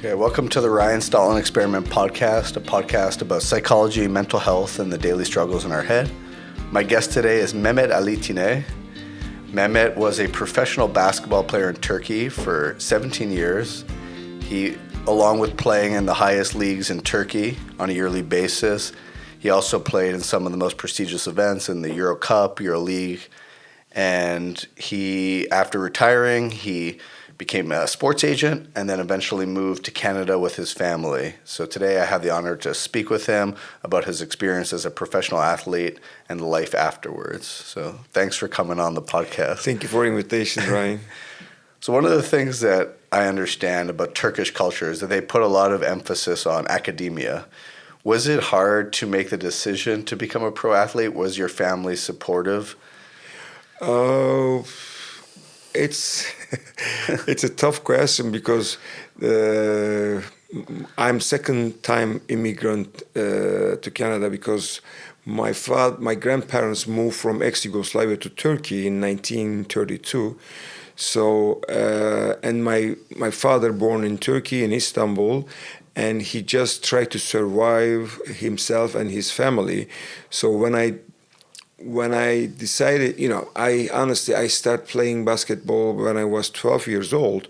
Okay, welcome to the Ryan Stotland Experiment podcast, a podcast about psychology, mental health, and the daily struggles in our head. My guest today is Mehmet Tinay. Mehmet was a professional basketball player in Turkey for 17 years. He, along with playing in the highest leagues in Turkey on a yearly basis, he also played in some of the most prestigious events in the Euro Cup, Euro League, and he, after retiring, he became a sports agent and then eventually moved to Canada with his family. So today I have the honor to speak with him about his experience as a professional athlete and the life afterwards. So thanks for coming on the podcast. Thank you for the invitation, Ryan. So one of the things that I understand about Turkish culture is that they put a lot of emphasis on academia. Was it hard to make the decision to become a pro athlete? Was your family supportive? It's it's a tough question because I'm second time immigrant to Canada because my grandparents moved from ex-Yugoslavia to Turkey in 1932. So and my father born in Turkey in Istanbul, and he just tried to survive himself and his family. So when I decided, I started playing basketball when I was 12 years old,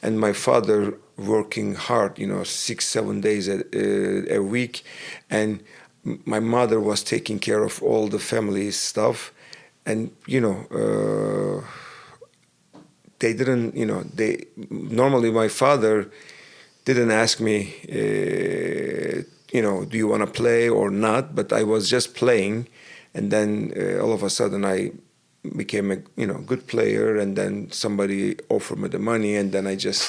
and my father working hard, 6-7 days a week, and my mother was taking care of all the family stuff, and they didn't, normally my father didn't ask me, do you want to play or not, but I was just playing. And then all of a sudden I became a good player, and then somebody offered me the money, and then I just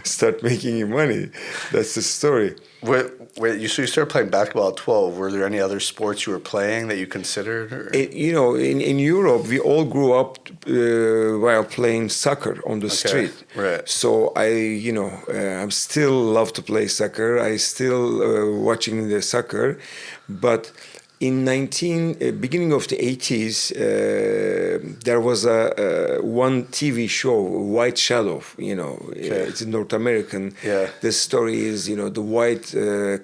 start making money. That's the story. So you started playing basketball at 12. Were there any other sports you were playing that you considered? In Europe we all grew up while playing soccer on the street. Right. So I still love to play soccer. I still watching the soccer, but in beginning of the 80s, there was one TV show, White Shadow. It's North American. Yeah. The story is, the white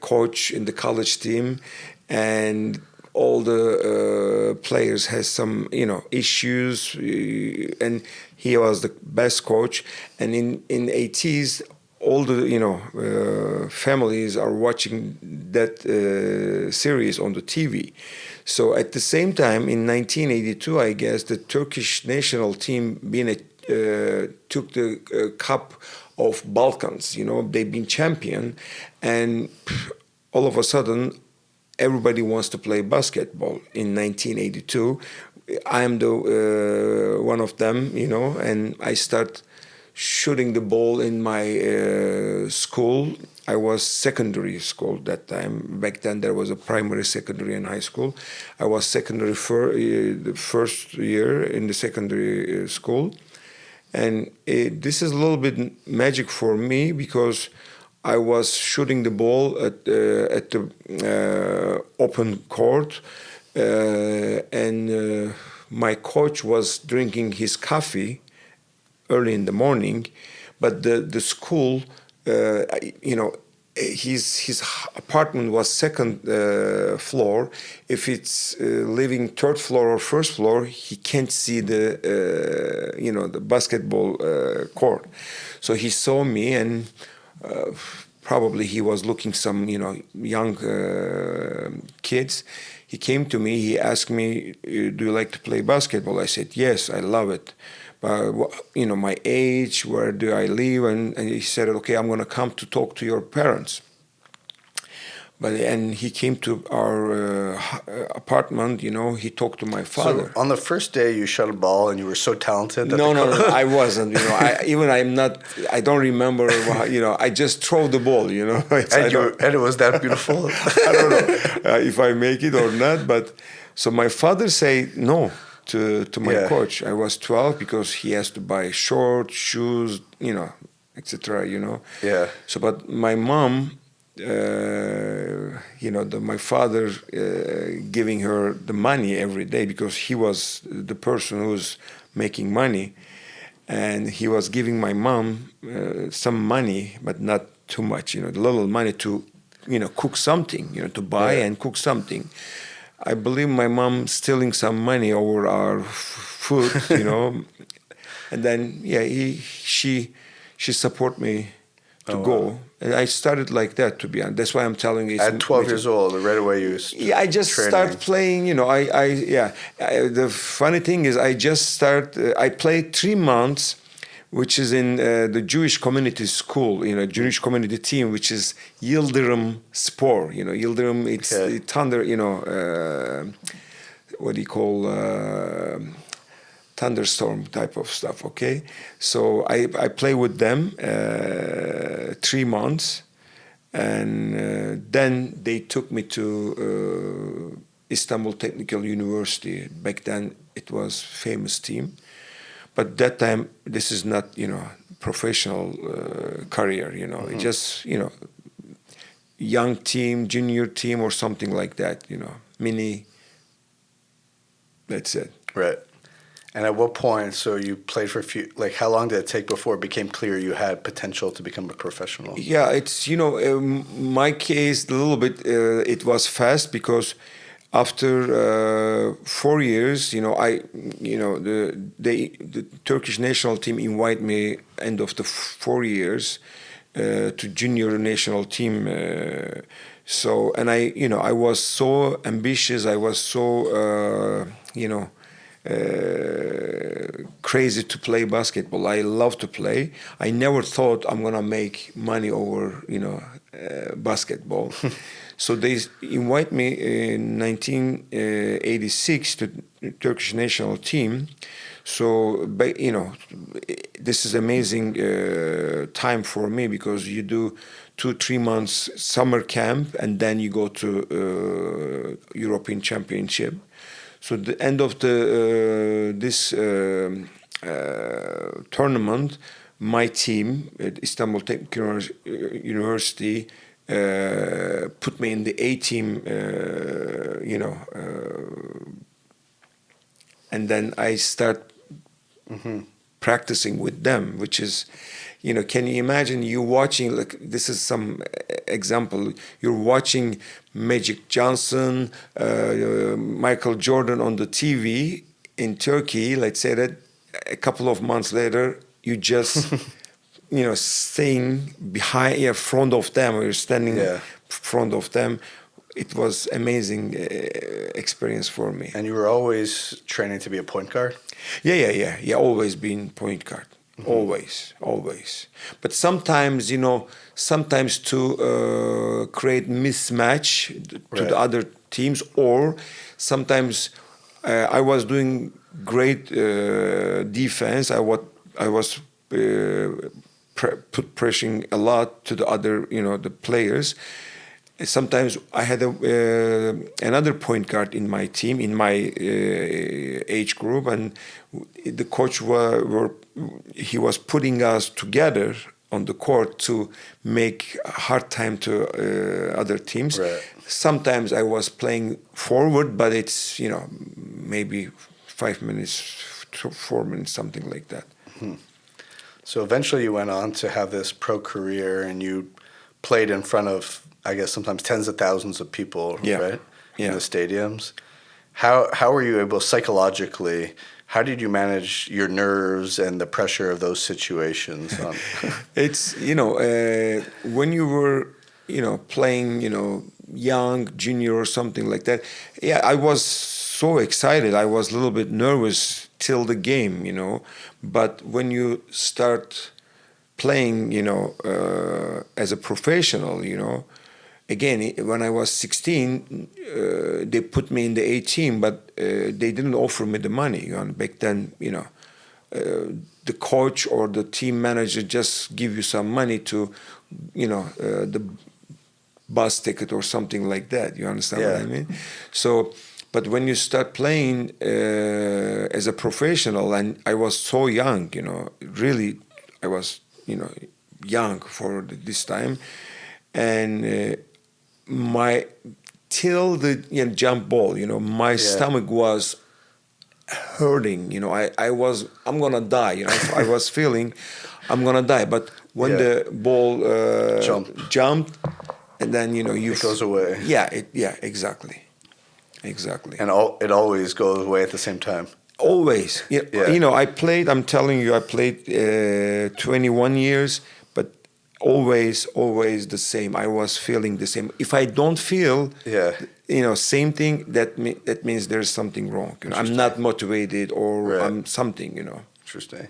coach in the college team, and all the players has some, issues, and he was the best coach. And in 80s, all the families are watching that series on the TV. So at the same time, in 1982, I guess the Turkish national team took the Cup of Balkans. They've been champion, and all of a sudden, everybody wants to play basketball. In 1982, I am the one of them. And I start shooting the ball in my school. I was secondary school that time. Back then there was a primary, secondary, and high school. I was secondary the first year in the secondary school. And this is a little bit magic for me because I was shooting the ball at the open court, and my coach was drinking his coffee early in the morning, but the school, his apartment was second floor. If it's living third floor or first floor, he can't see the the basketball court. So he saw me, and probably he was looking some young kids. He came to me. He asked me, "Do you like to play basketball?" I said, "Yes, I love it." My age, where do I live? And he said, "Okay, I'm going to come to talk to your parents." And he came to our apartment. He talked to my father. So on the first day, you shot a ball, and you were so talented. No, I wasn't. I don't remember. I just throw the ball. And it was that beautiful. I don't know if I make it or not. But so my father said no to my coach. I was 12 because he has to buy shorts, shoes, etc. Yeah. So, but my mom, my father giving her the money every day because he was the person who's making money, and he was giving my mom some money, but not too much, the little money to, cook something, to buy and cook something. I believe my mom stealing some money over our food, and then she support me to go. Wow. And I started like that, to be honest. That's why I'm telling you. At 12 years old, right away you I just start playing. The funny thing is, I just start. I played 3 months, which is in the Jewish community school. Jewish community team, which is Yildirim Spor. Yildirim. It's the thunder. What do you call? Thunderstorm type of stuff, okay? So I play with them 3 months, and then they took me to Istanbul Technical University. Back then it was famous team, but that time this is not professional career. Just young team, junior team, or something like that. Mini. That's it. Right. And at what point, so you played for a few, like how long did it take before it became clear you had potential to become a professional? Yeah, it's, my case, a little bit, it was fast because after 4 years, the Turkish national team invited me end of the 4 years to junior national team. So, and I was so ambitious, I was so, crazy to play basketball. I love to play. I never thought I'm gonna make money over basketball. So they invite me in 1986 to the Turkish national team. So this is amazing time for me because you do 2-3 months summer camp and then you go to European Championship. So the end of this tournament, my team at Istanbul Technical University put me in the A team, and then I start practicing with them, which is, can you imagine you watching, like, this is some example, you're watching Magic Johnson, Michael Jordan on the TV in Turkey, let's say that a couple of months later, you just, staying behind, front of them, or you're standing in front of them. It was amazing experience for me. And you were always training to be a point guard? Yeah. Always been point guard. Always. But sometimes, to create mismatch to the other teams, or sometimes I was doing great defense. I was pressuring a lot to the other, the players. Sometimes I had another point guard in my team, in my age group, and the coach he was putting us together on the court to make a hard time to other teams. Right. Sometimes I was playing forward, but it's maybe 5 minutes to 4 minutes, something like that. Mm-hmm. So eventually you went on to have this pro career, and you played in front of, I guess, sometimes tens of thousands of people, right? In the stadiums. How were you able, psychologically, how did you manage your nerves and the pressure of those situations? It's, when you were, playing, young, junior or something like that, I was so excited. I was a little bit nervous till the game, But when you start playing, as a professional, again, when I was 16, they put me in the A team, but they didn't offer me the money. Back then, the coach or the team manager just give you some money to, the bus ticket or something like that. You understand what I mean? So, but when you start playing as a professional, and I was so young, really, I was, young for this time, and till the jump ball, my stomach was hurting. You know, I'm gonna die. You know, I was feeling I'm gonna die. But when the ball jumped, and then you know it goes away. Yeah, exactly. And it always goes away at the same time. Always. Yeah. You know, I'm telling you, I played 21 years, but always the same. I was feeling the same. If I don't feel, you know, same thing, that means there's something wrong. You know, I'm not motivated or I'm something, you know. Interesting.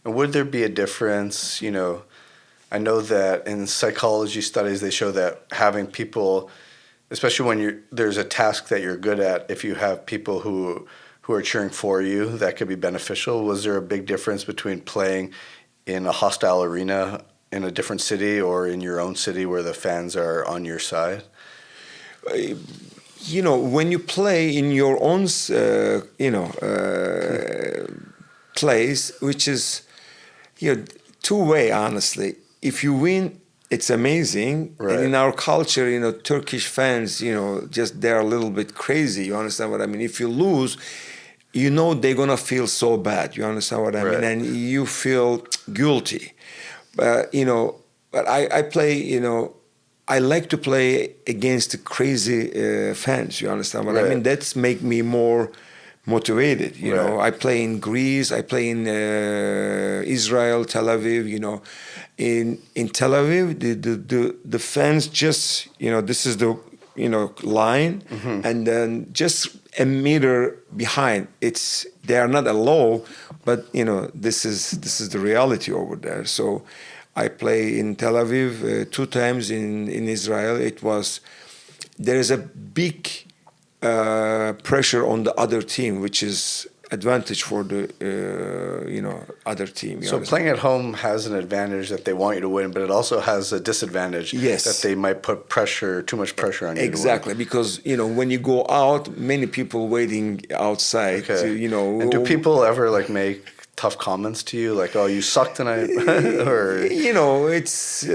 And would there be a difference, you know, I know that in psychology studies, they show that having people, especially when there's a task that you're good at, if you have people who are cheering for you, that could be beneficial. Was there a big difference between playing in a hostile arena in a different city or in your own city where the fans are on your side? You know, when you play in your own, place, which is, you know, two-way, honestly. If you win, it's amazing. Right. And in our culture, you know, Turkish fans, you know, just they're a little bit crazy. You understand what I mean? If you lose, you know they're gonna feel so bad. You understand what I mean? And you feel guilty. You know, but I play, you know, I like to play against the crazy fans. You understand what I mean? That's make me more motivated. You know, I play in Greece, I play in Israel, Tel Aviv. You know, in Tel Aviv, the fans just, you know, this is the, you know, line, and then just a meter behind, they are not alone, but you know, this is the reality over there. So I play in Tel Aviv 2 times in Israel. There is a big pressure on the other team, which is advantage for the you know, other team. So playing at home has an advantage that they want you to win, but it also has a disadvantage that they might put too much pressure on you. Exactly, because you know, when you go out, many people waiting outside. You know, and do people ever like make tough comments to you, like, "Oh, you suck tonight," or you know, it's.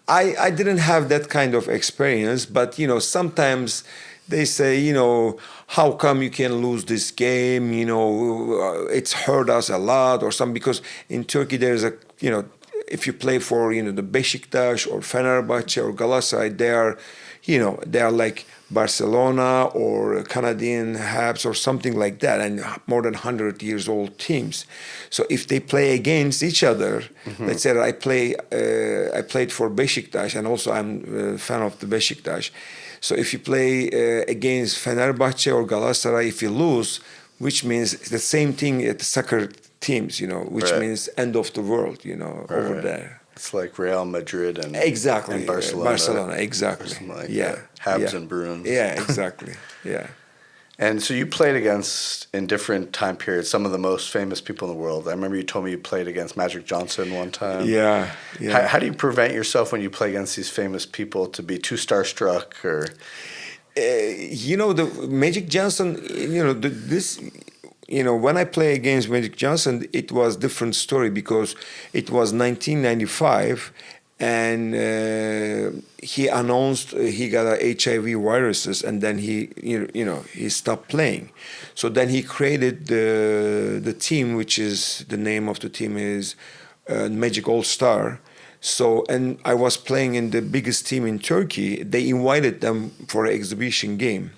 I didn't have that kind of experience, but you know, sometimes they say, you know, how come you can lose this game? You know, it's hurt us a lot or something. Because in Turkey, there's a, you know, if you play for, you know, the Beşiktaş or Fenerbahçe or Galatasaray, they are like Barcelona or Canadian Habs or something like that, and more than 100 years old teams. So if they play against each other, let's say that I played for Beşiktaş, and also I'm a fan of the Beşiktaş. So if you play against Fenerbahçe or Galatasaray, if you lose, which means the same thing at the soccer teams, you know, which means end of the world, you know, over there. It's like Real Madrid and and Barcelona. Exactly. Like Habs and Bruins. Yeah, exactly. Yeah. And so you played against, in different time periods, some of the most famous people in the world. I remember you told me you played against Magic Johnson one time. Yeah. How do you prevent yourself when you play against these famous people to be too starstruck? Or you know, the Magic Johnson, you know, you know, when I play against Magic Johnson, it was different story because it was 1995, and he announced he got a HIV viruses, and then he stopped playing. So then he created the team, which is the name of the team is Magic All Star. So, and I was playing in the biggest team in Turkey. They invited them for an exhibition game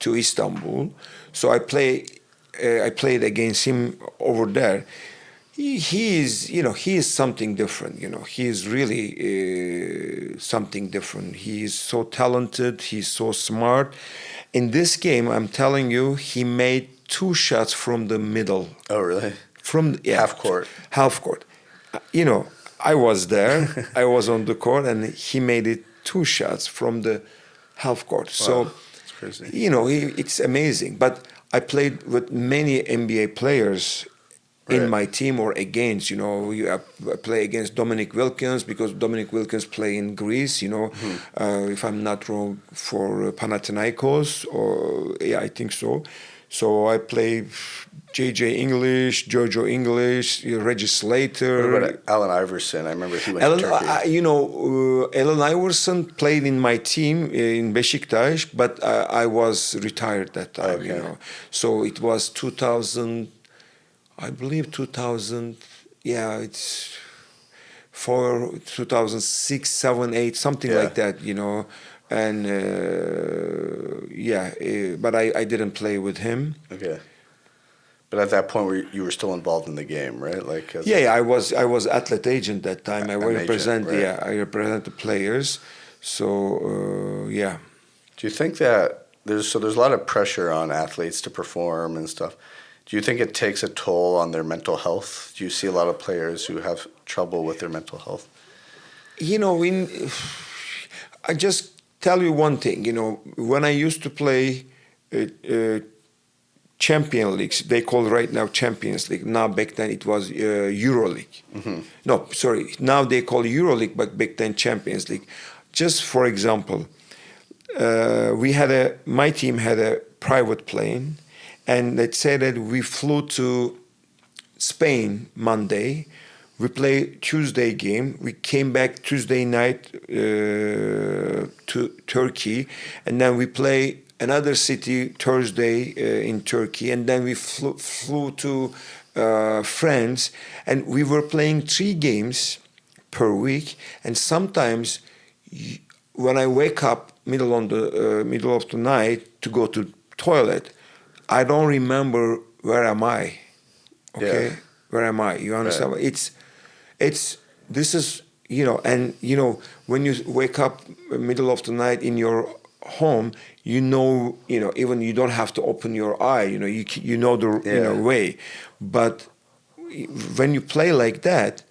to Istanbul. So I played against him over there. He is something different. You know, he is really something different. He is so talented. He's so smart. In this game, I'm telling you, he made 2 shots from the middle. Oh, really? From half court. Half court. You know, I was there. I was on the court, and he made it 2 shots from the half court. Wow, so, that's crazy. You know, it's amazing. But I played with many NBA players in my team or against. You know, I play against Dominic Wilkins because Dominic Wilkins play in Greece. You know, if I'm not wrong, for Panathinaikos, or I think so. So I play JJ English, Jojo English, Regis Slater. What about Allen Iverson? I remember he went Allen, to Turkey. Allen Iverson played in my team in Beşiktaş, but I was retired that time. Okay. So it was 2000, I believe 2000. Yeah, it's for 2006, 7, 8, something Yeah. like that. And but I didn't play with him. Okay. But at that point, you were still involved in the game, right? Like I was athlete agent that time. I An represent agent, right. I represent the players. So yeah. Do you think that there's a lot of pressure on athletes to perform and stuff? Do you think it takes a toll on their mental health? Do you see a lot of players who have trouble with their mental health? I just tell you one thing. When I used to play Champion Leagues, they call right now Champions League. Now back then it was Euro League. Mm-hmm. No, sorry. Now they call Euro League, but back then Champions League. Just for example, my team had a private plane, and let's say that we flew to Spain Monday. We played Tuesday game. We came back Tuesday night to Turkey, and then we play another city Thursday in Turkey, and then we flew to France, and we were playing 3 games per week. And sometimes, when I wake up middle of the night to go to toilet, I don't remember where am I. Okay, Yeah. Where am I? You understand? Right. This is and when you wake up middle of the night in your home, even you don't have to open your eye. You know the way, but when you play like that,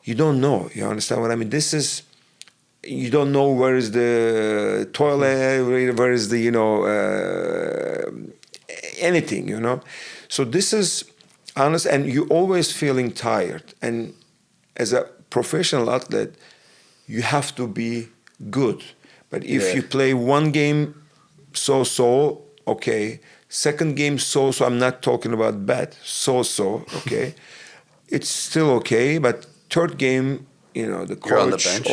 you don't know. You understand what I mean? You don't know where is the toilet, where is the anything. So this is honest, and you always feeling tired. And as a professional athlete, you have to be good. But if you play one game so, okay. Second game so, I'm not talking about bad, so, okay. It's still okay, but third game, the coach You're on the bench.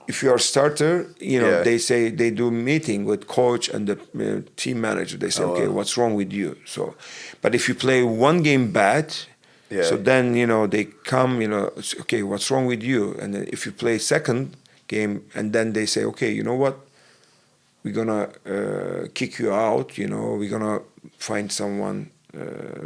if you're a starter, they say they do meeting with coach and the team manager. They say, okay, what's wrong with you? So, but if you play one game bad, so then they come, okay, what's wrong with you? And then if you play second game, and then they say, okay, you know what? We're gonna kick you out. We're gonna find someone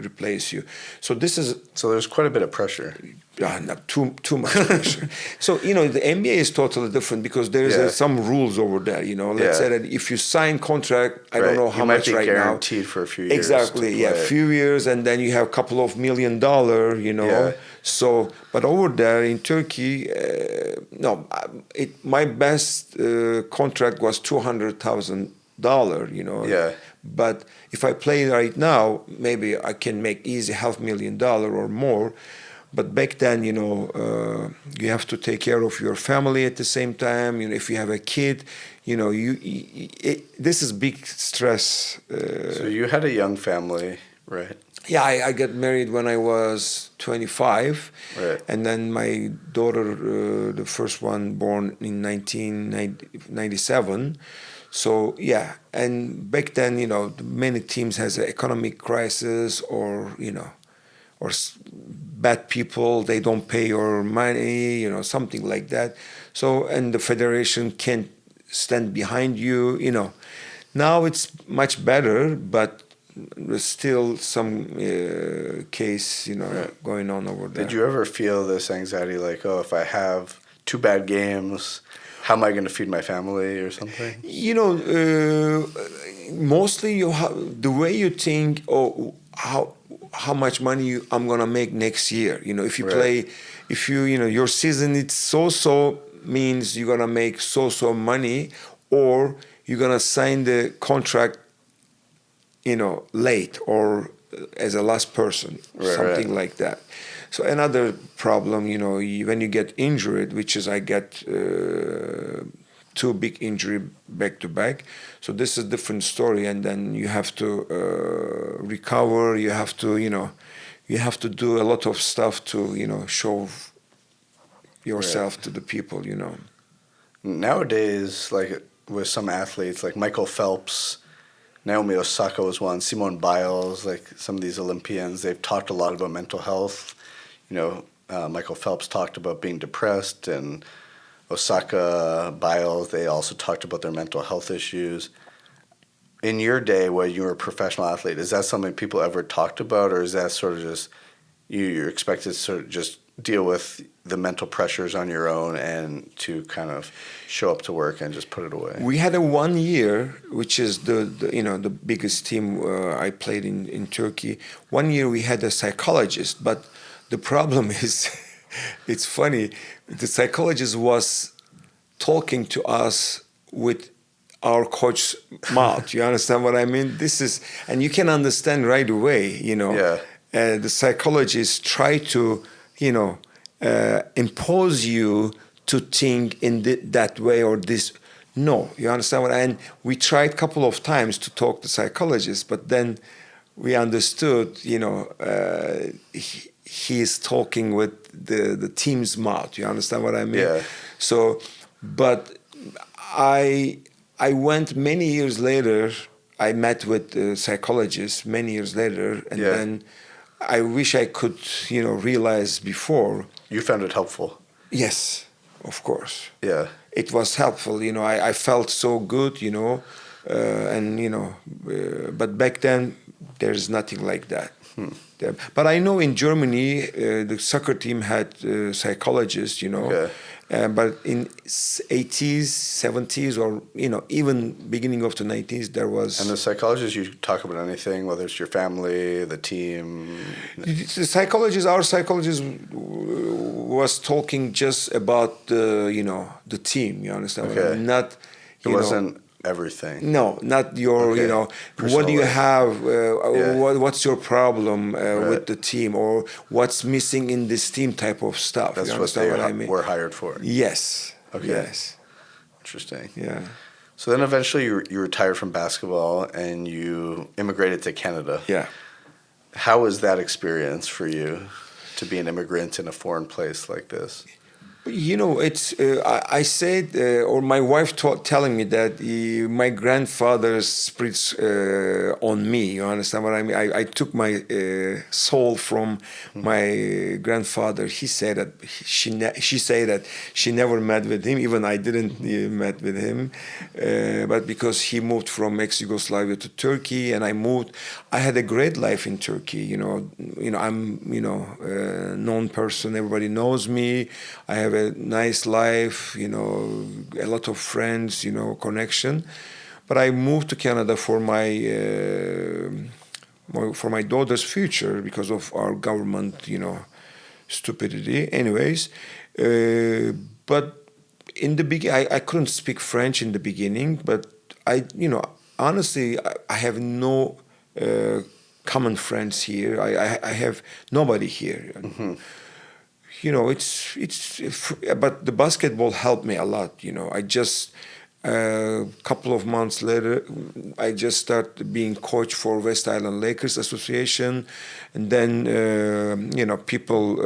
replace you. So there's quite a bit of pressure. Not too much pressure. So the NBA is totally different because there's some rules over there. Let's say that if you sign contract, I don't know how much right now. You might be guaranteed for a few years. Exactly. A few years, and then you have a couple of $1 million. So, but over there in Turkey, my best contract was $200,000. But if I play right now, maybe I can make easy $500,000 or more. But back then, you have to take care of your family at the same time. If you have a kid, this is big stress. So you had a young family, right? Yeah, I got married when I was 25. Right. And then my daughter, the first one, born in 1997. So, yeah. And back then, many teams has an economic crisis or bad people, they don't pay your money, something like that. So, and the federation can't stand behind you, Now it's much better, but there's still some case, going on over there. Did you ever feel this anxiety like, if I have 2 bad games, how am I going to feed my family or something? Mostly the way you think, how much money I'm gonna make next year. If you play, your season it's so means you're gonna make so money, or you're gonna sign the contract, late or as a last person, something like that. So another problem, when you get injured, which is I got 2 two big injury back to back. So this is a different story, and then you have to recover. You have to, you have to do a lot of stuff to, show yourself to the people. Nowadays, like with some athletes, like Michael Phelps, Naomi Osaka was one, Simone Biles, like some of these Olympians, they've talked a lot about mental health. Michael Phelps talked about being depressed, and Osaka, Biles, they also talked about their mental health issues. In your day, when you were a professional athlete, is that something people ever talked about, or is that sort of just you're expected to sort of just deal with the mental pressures on your own and to kind of show up to work and just put it away? We had a 1 year, which is the biggest team I played in Turkey. 1 year we had a psychologist, but the problem is, it's funny, the psychologist was talking to us with our coach's mouth. You understand what I mean? And you can understand right away, Yeah. The psychologists try to, impose you to think in that way or this. No, you understand what and we tried a couple of times to talk to psychologists, but then we understood, he is talking with the team's mouth. You understand what I mean? Yeah. So, but I went many years later. I met with a psychologist many years later, and then I wish I could, realize before. You found it helpful? Yes, of course. Yeah. It was helpful. I felt so good, but back then there's nothing like that. Yeah. But I know in Germany the soccer team had psychologists, Okay. But in 80s, 70s, or even beginning of the 90s, there was. And the psychologists, you talk about anything, whether it's your family, the team. Our psychologist was talking just about the team. You understand? Okay. Not. It wasn't everything. No, not your, Okay. What do you have? Yeah. What's your problem Right. with the team, or what's missing in this team type of stuff? That's you what they understand what I mean? were hired for. Yes. Okay. Yes. Interesting. Yeah. So then eventually you retired from basketball and you immigrated to Canada. Yeah. How was that experience for you to be an immigrant in a foreign place like this? It's. I said, or my wife telling me that my grandfather's spirits on me. You understand what I mean? I took my soul from my grandfather. He said that she said that she never met with him. Even I didn't met with him, but because he moved from ex-Yugoslavia to Turkey, and I moved. I had a great life in Turkey. I'm a known person. Everybody knows me. I have a nice life, a lot of friends, connection. But I moved to Canada for my daughter's future because of our government, stupidity. Anyways, but in the beginning, I couldn't speak French in the beginning, but honestly, I have no common friends here. I have nobody here. Mm-hmm. But the basketball helped me a lot. I just a couple of months later, I just started being coach for West Island Lakers Association, and then people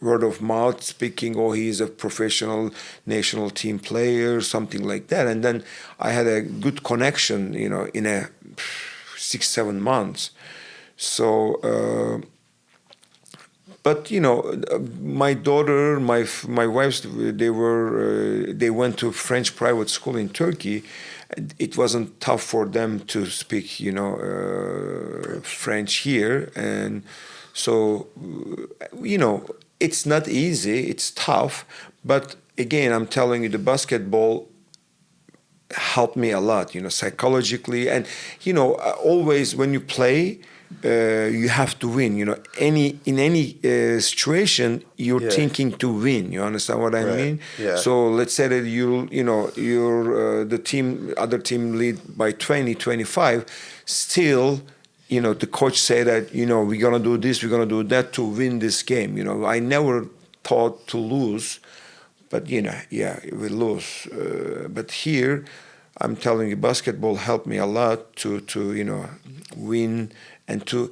word of mouth speaking, oh, he's a professional national team player, something like that, and then I had a good connection, in a 6-7 months. So. But my daughter, my wife, they went to French private school in Turkey. It wasn't tough for them to speak, French here, and so it's not easy. It's tough, but again, I'm telling you, the basketball helped me a lot, psychologically, and always when you play. You have to win. In any situation, you're thinking to win. You understand what I mean? Yeah. So let's say that you're the other team lead by 20, 25. Still, the coach say that we're gonna do this, we're gonna do that to win this game. I never thought to lose, But yeah, we lose. But here, I'm telling you, basketball helped me a lot to win and to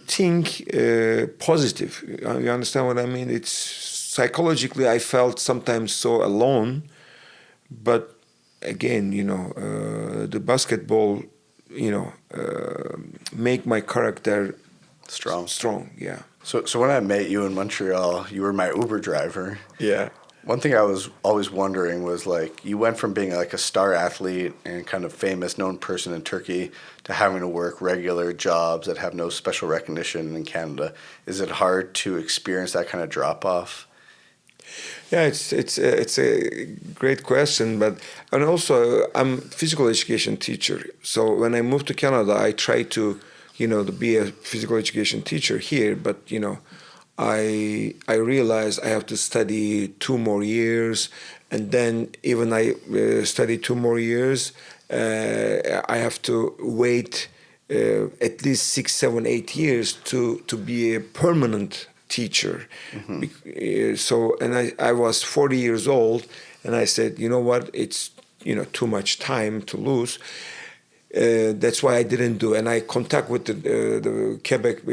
think positive. You understand what I mean? It's psychologically, I felt sometimes so alone, but again, the basketball, make my character Strong. strong. Yeah. So when I met you in Montreal, you were my Uber driver. Yeah. One thing I was always wondering was like you went from being like a star athlete and kind of famous known person in Turkey to having to work regular jobs that have no special recognition in Canada. Is it hard to experience that kind of drop off? Yeah, it's a great question, and also I'm physical education teacher. So when I moved to Canada, I tried to be a physical education teacher here, but I realized I have to study 2 more years, and then even I study 2 more years, I have to wait at least 6, 7, 8 years to be a permanent teacher. So, and I was 40 years old, and I said, you know what, it's too much time to lose. That's why I didn't do. And I contact with the Quebec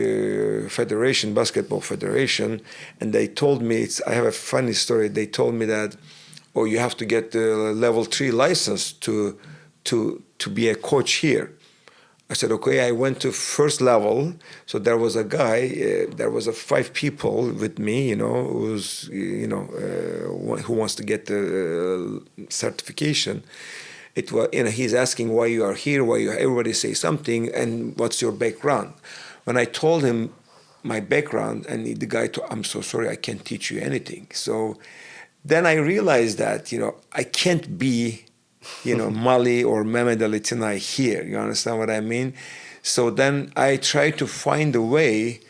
Federation, Basketball Federation, and they told me, I have a funny story. They told me that, oh, you have to get the level 3 license to be a coach here. I said, okay. I went to first level. So there was a guy, there was 5 people with me, who's, who wants to get the certification. It was, he's asking why you are here, everybody say something, and what's your background? When I told him my background, and the guy told, I'm so sorry, I can't teach you anything. So then I realized that, I can't be, Mali or Mehmet Ali Tinay here. You understand what I mean? So then I tried to find a way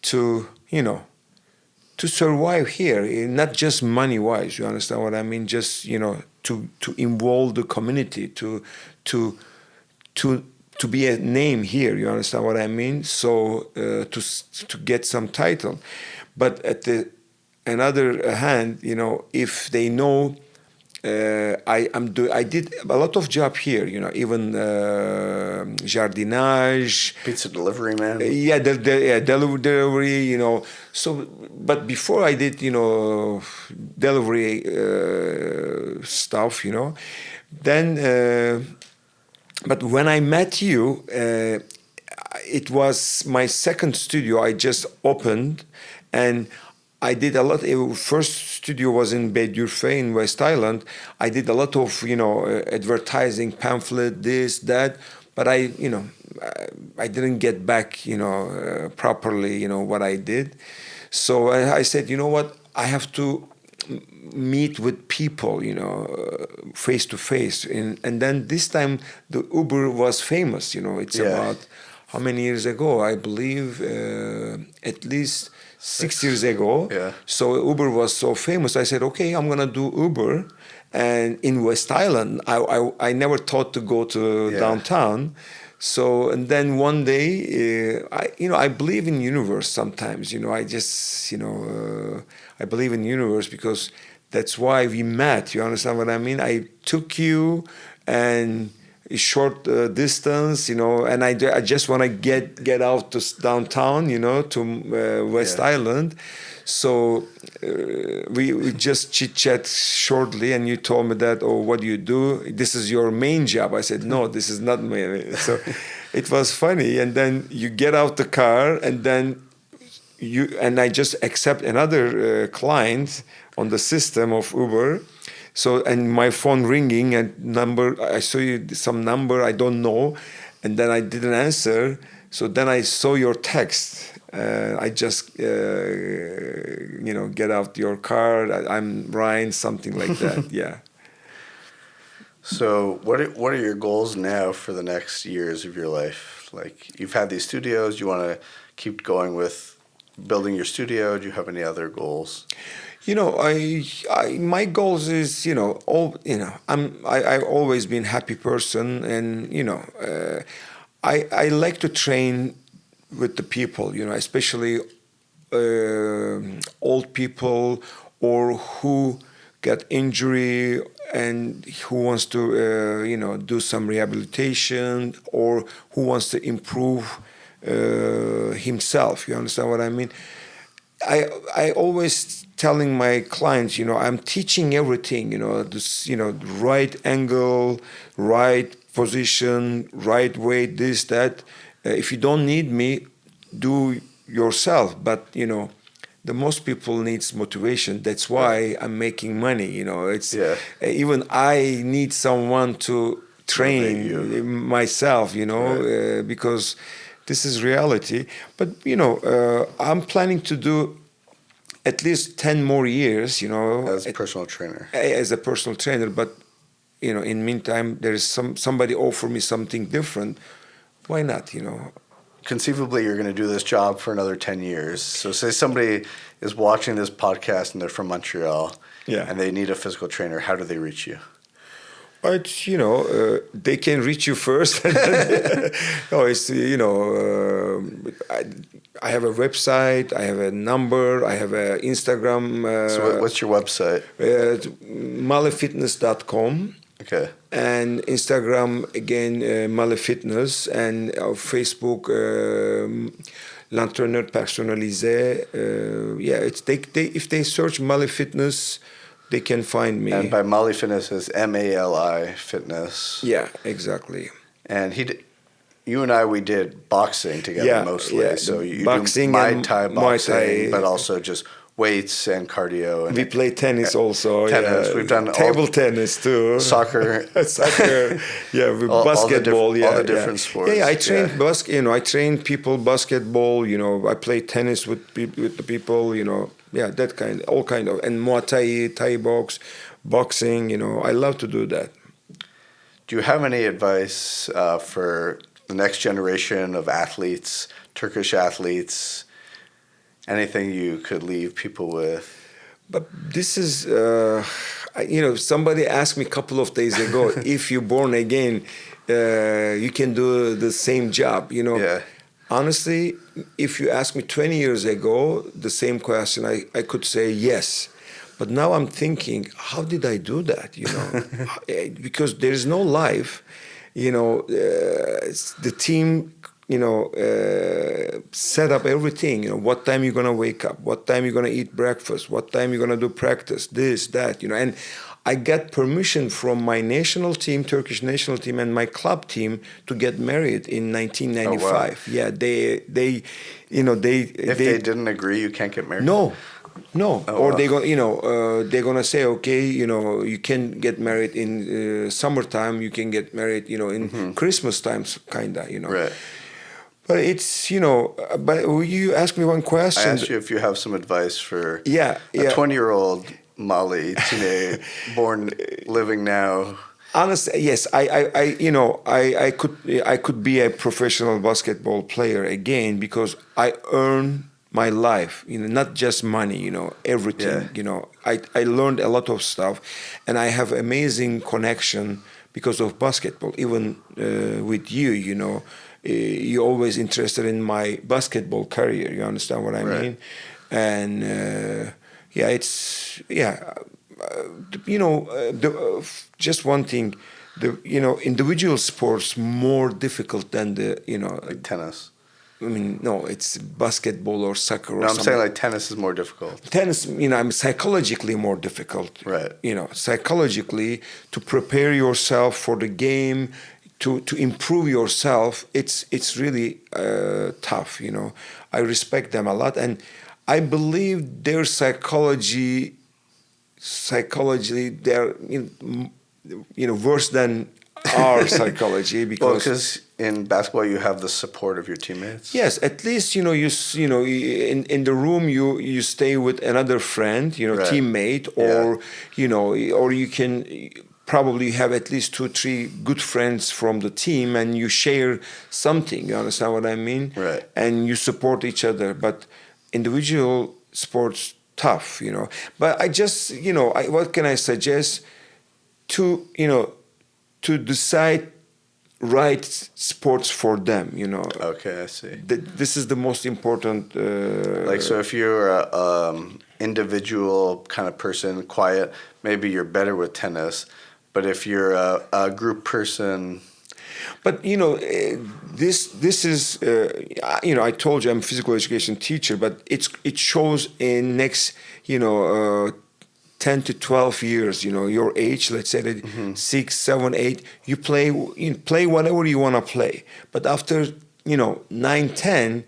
to, to survive here, not just money-wise. You understand what I mean? Just, to involve the community, to be a name here. You understand what I mean? So to get some title, but at the another hand, if they know I did a lot of job here. Even jardinage, Pizza delivery man. Yeah, delivery. So, but before I did, delivery stuff. Then, but when I met you, it was my second studio I just opened, and I did a lot. First studio was in Baie d'Urfé in West Island. I did a lot of advertising, pamphlet, this, that. But I didn't get back properly what I did. So I said, you know what, I have to meet with people face to face. And then this time the Uber was famous. It's about how many years ago? I believe at least 6 years ago. Yeah. So Uber was so famous. I said, okay, I'm gonna do Uber, and in West Island, I never thought to go to downtown. So, and then one day, I believe in universe sometimes. I just I believe in universe because that's why we met. You understand what I mean? I took you and a short distance, and I just want to get out to downtown, to West Island. So we just chit chat shortly, and you told me that, oh, what do you do? This is your main job. I said, no, this is not my. So it was funny, and then you get out the car, and then I just accept another client on the system of Uber. So, and my phone ringing, and I saw you some number I don't know, and then I didn't answer. So then I saw your text. I just get out your car. I'm Ryan, something like that. Yeah. So what are your goals now for the next years of your life? Like, you've had these studios. You want to keep going with building your studio? Do you have any other goals? My goals is, I've always been a happy person, and, I like to train with the people, especially old people or who got injury and who wants to do some rehabilitation, or who wants to improve himself. You understand what I mean? I always telling my clients, I'm teaching everything, this, right angle, right position, right weight, this, that. If you don't need me, do yourself. But, the most people needs motivation. That's why I'm making money. It's even I need someone to train myself, because this is reality. But, I'm planning to do at least 10 more years, as a personal trainer. As a personal trainer. But, in meantime, there is somebody offer me something different. Why not, Conceivably, you're going to do this job for another 10 years. So say somebody is watching this podcast and they're from Montreal and they need a physical trainer. How do they reach you? But, they can reach you first. No, it's, I have a website, I have a number, I have an Instagram. So what's your website? malefitness.com. Okay. And Instagram, again, Male Fitness, and Facebook, l'entraîneur personnalisé. If they search Male Fitness, they can find me. And by Mali Fitness is MALI Fitness. Yeah, exactly. And you and I, we did boxing together mostly. Yeah, so you boxing do and Muay Thai boxing, Muay Thai. but also just weights and cardio. And we play tennis also. Tennis. Yeah. We've done table tennis too. Soccer. Yeah, with basketball. All the different sports. Yeah, I train I train people basketball. I play tennis with the people. That kind, all kind of, and Muay Thai, Thai boxing. I love to do that. Do you have any advice for the next generation of athletes, Turkish athletes? Anything you could leave people with? But this is, somebody asked me a couple of days ago, if you're born again, you can do the same job, Honestly, if you asked me 20 years ago, the same question, I could say yes. But now I'm thinking, how did I do that, Because there's no life, the team, set up everything, what time you're going to wake up, what time you're going to eat breakfast, what time you're going to do practice, this, that, and I got permission from my national team, Turkish national team, and my club team to get married in 1995. Oh, wow. Yeah, they If they didn't agree, you can't get married? No. Oh, Or wow. they're gonna say, okay, you can get married in summertime, you can get married, in Christmas times, kinda, Right. But it's, but you asked me one question. I asked you if you have some advice for a Yeah. 20-year-old Mali, Tinay, born, living now. Honestly, yes, I could be a professional basketball player again, because I earn my life, not just money, everything, I learned a lot of stuff, and I have amazing connection because of basketball, even with you, you're always interested in my basketball career, you understand what I mean? And just one thing, individual sports more difficult than Like tennis. I mean, no, it's basketball or soccer or I'm something. saying like tennis is more difficult. Tennis, I'm psychologically more difficult. Right. Psychologically, to prepare yourself for the game, to improve yourself, it's really tough, I respect them a lot, and I believe their psychology, they're, worse than our psychology, because in basketball you have the support of your teammates. Yes, at least in the room you stay with another friend, teammate, or or you can probably have at least 2-3 good friends from the team, and you share something. You understand what I mean? Right. And you support each other. But individual sports, tough, But I just, what can I suggest? To decide right sports for them, Okay, I see. This is the most important. So if you're individual kind of person, quiet, maybe you're better with tennis. But if you're a group person, But this is I told you I'm a physical education teacher, but it shows in next 10 to 12 years, your age, let's say that 6, 7, 8, you play whatever you want to play. But after 9, 10,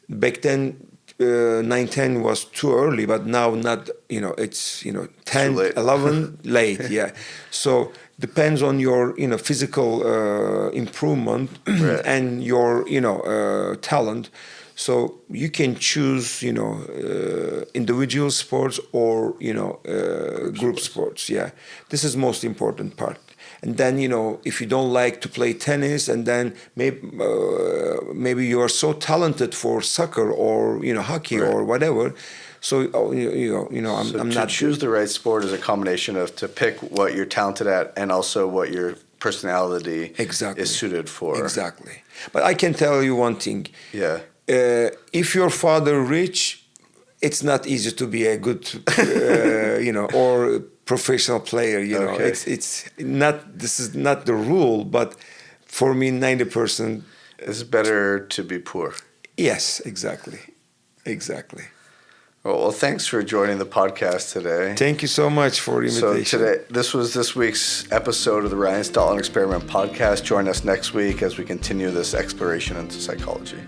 back then 9, 10 was too early, but now not, it's 10, 11 late, yeah. So depends on your physical improvement right. and your talent. So you can choose individual sports or group sports. Yeah, this is most important part. And then if you don't like to play tennis, and then maybe you are so talented for soccer or hockey right. or whatever. So I'm not choose the right sport is a combination of to pick what you're talented at and also what your personality is suited for. Exactly. But I can tell you one thing. Yeah. If your father rich, it's not easy to be a good or professional player. Okay. It's not. This is not the rule, but for me, 90%. It's better to be poor. Yes, exactly. Well, thanks for joining the podcast today. Thank you so much for the invitation. So today, this was this week's episode of the Ryan Stotland Experiment podcast. Join us next week as we continue this exploration into psychology.